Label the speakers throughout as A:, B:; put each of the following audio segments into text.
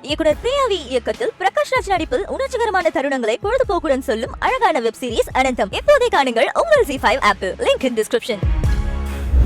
A: இயக்குனர் பிரியாவி இயக்கத்தில் பிரகாஷ் ராஜ் நடிப்பில் உணர்ச்சிகரமான தருணங்களை பொழுதுபோக்குடன் சொல்லும் அழகான வெப் சீரிஸ் அனந்தம். இப்போதே காணுங்கள் உங்கள் Z5 ஆப்பில். Link in description.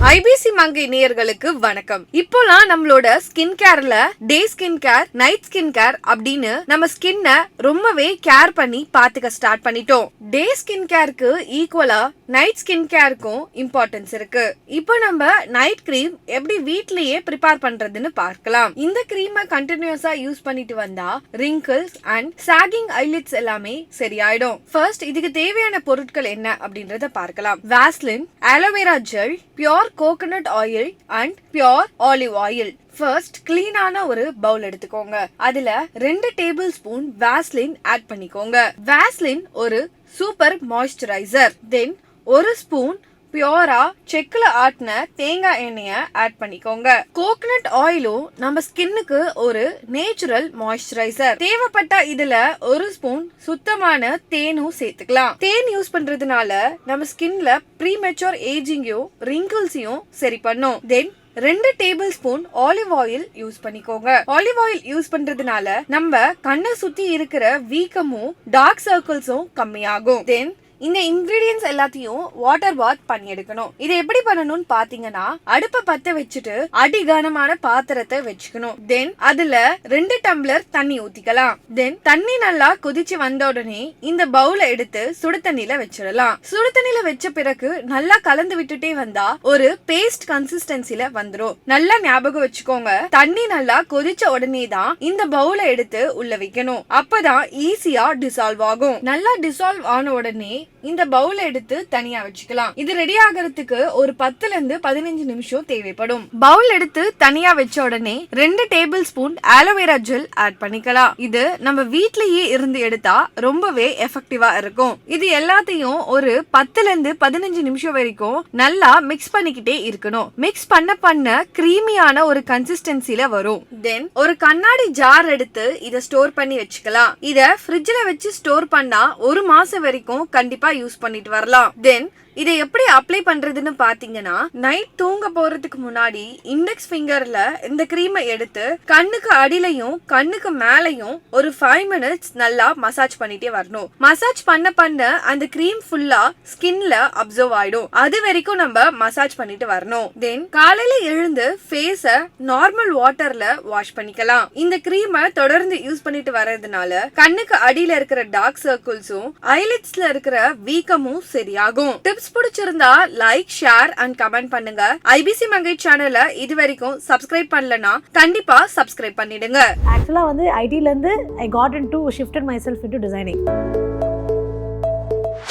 B: IBC மங்கை நேயர்களுக்கு வணக்கம். இப்போலாம் நம்மளோட ஸ்கின் கேர்ல day skin care, night skin care அப்படின்னு நம்ம ஸ்கின்னை ரொம்பவே கேர் பண்ணி பாத்துக்க ஸ்டார்ட் பண்ணிட்டோம். டே ஸ்கின் கேருக்கு ஈக்குவலா நைட் ஸ்கின் கேருக்கும் இம்பார்ட்டன்ஸ் இருக்கு. இப்போ நம்ம நைட் கிரீம் எப்படி வீட்லயே ப்ரிப்பேர் பண்றதுன்னு பார்க்கலாம். இந்த கிரீமை கண்டினியூஸா யூஸ் பண்ணிட்டு வந்தா wrinkles அண்ட் sagging eyelids எல்லாமே சரியாயிடும். ஃபர்ஸ்ட் இதுக்கு தேவையான பொருட்கள் என்ன அப்படின்றத பார்க்கலாம். Vaseline, aloe vera gel, pure coconut oil and pure olive oil. First கிளீனான ஒரு பவுல் எடுத்துக்கோங்க. அதுல 2 டேபிள் ஸ்பூன் வாஸ்லின் ஆட் பண்ணிக்கோங்க. வாஸ்லின் ஒரு சூப்பர் மாய்ஸ்சரைசர். தென் 1 ஸ்பூன் பியோரா செக்ல ஆட்டின தேங்காய் எண்ணெய ஆட் பண்ணிக்கோங்க. கோகனட் ஆயிலும் நம்ம ஸ்கின்னுக்கு ஒரு நேச்சுரல் மாய்ஸ்சரைசர். தேவைப்பட்ட இதுல 1 ஸ்பூன் சுத்தமான தேனும் சேர்த்துக்கலாம். தேன் யூஸ் பண்றதுனால நம்ம ஸ்கின்ல ப்ரீமெச்சூர் ஏஜிங்கையும் wrinkles-ஐயும் சரி பண்ணும். தென் 2 table spoon olive oil use பண்ணிக்கோங்க. ஆலிவ் ஆயில் யூஸ் பண்றதுனால நம்ம கண்ணை சுத்தி இருக்கிற வீக்கமும் டார்க் சர்க்கிள்ஸும் கம்மியாகும். தென் இந்த இன்கிரீடியன்ஸ் எல்லாத்தையும் வாட்டர் பாத் பண்ணி எடுக்கணும். இதை எப்படி பண்ணணும்னு பாத்தீங்கன்னா, அடுப்பை பத்த வச்சுட்டு அடிகனமான பாத்திரத்தை வச்சுக்கணும். தென் அதுல 2 டம்ளர் தண்ணி ஊத்திக்கலாம். தென் தண்ணி நல்லா கொதிச்சு வந்த உடனே இந்த பவுல எடுத்து சுடு தண்ணியில வச்சிடலாம். சுடு தண்ணியில வச்ச பிறகு நல்லா கலந்து விட்டுட்டே வந்தா ஒரு பேஸ்ட் கன்சிஸ்டன்சில வந்துடும். நல்லா ஞாபகம் வச்சுக்கோங்க, தண்ணி நல்லா கொதிச்ச உடனே தான் இந்த பவுல எடுத்து உள்ள வைக்கணும். அப்பதான் ஈஸியா டிசால்வ் ஆகும். நல்லா டிசால்வ் ஆன உடனே இந்த பவுல் எடுத்து தனியா வச்சுக்கலாம். இது ரெடி ஆகிறதுக்கு ஒரு 10 ல இருந்து 15 நிமிஷம் தேவைப்படும். பவுல் எடுத்து தனியா வச்ச உடனே 2 table spoon aloe vera gel add பண்ணிக்கலாம். இது நம்ம வீட்லயே இருந்து எடுத்தா ரொம்பவே எஃபெக்டிவா இருக்கும். இது எல்லாத்தையும் ஒரு 10 ல இருந்து 15 நிமிஷம் வரைக்கும் நல்லா மிக்ஸ் பண்ணிக்கிட்டே இருக்கணும். மிக்ஸ் பண்ண கிரீமியான ஒரு கன்சிஸ்டன்சில வரும். தென் ஒரு கண்ணாடி ஜார் எடுத்து இத ஸ்டோர் பண்ணி வச்சுக்கலாம். இத ஃப்ரிட்ஜ்ல வச்சு ஸ்டோர் பண்ணா 1 மாசம் வரைக்கும் கண்டிப்பா யூஸ் பண்ணிட்டு வரலாம். தென் இதை எப்படி அப்ளை பண்றதுன்னு பாத்தீங்கன்னா, நைட் தூங்க போறதுக்கு முன்னாடி இண்டெக்ஸ் ஃபிங்கர்ல இந்த கிரீமை எடுத்து கண்ணுக்கு அடியிலையும் கண்ணுக்கு மேலையும் ஒரு 5 மினிட்ஸ் நல்லா மசாஜ் பண்ணிட்டே வரணும். மசாஜ் பண்ண அந்த கிரீம் ஃபுல்லா ஸ்கின்ல அப்சர்வ் ஆயிடும். அது வரைக்கும் நம்ம மசாஜ் பண்ணிட்டு வரணும். தென் காலையில எழுந்து ஃபேஸ நார்மல் வாட்டர்ல வாஷ் பண்ணிக்கலாம். இந்த கிரீமை தொடர்ந்து யூஸ் பண்ணிட்டு வர்றதுனால கண்ணுக்கு அடியில இருக்கிற டார்க் சர்க்கிள்ஸும் ஐலிட்ஸ்ல இருக்கிற வீக்கமும் சரியாகும். டிப்ஸ் பிடிச்சிருந்தா லைக், ஷேர் அண்ட் கமெண்ட் பண்ணுங்க. IBC மங்கை சேனலை இது வரைக்கும் சப்ஸ்கிரைப் பண்ணலனா கண்டிப்பா சப்ஸ்கிரைப் பண்ணிடுங்க.
C: ஆக்சுவலா வந்து ஐடில இருந்து I got into shifted myself into designing.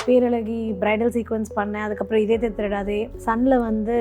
C: பேரழகி பிரைடல் சீக்வன்ஸ் பண்ணேன். அதுக்கப்புறம் இதே திருடாதே, சன்ல வந்து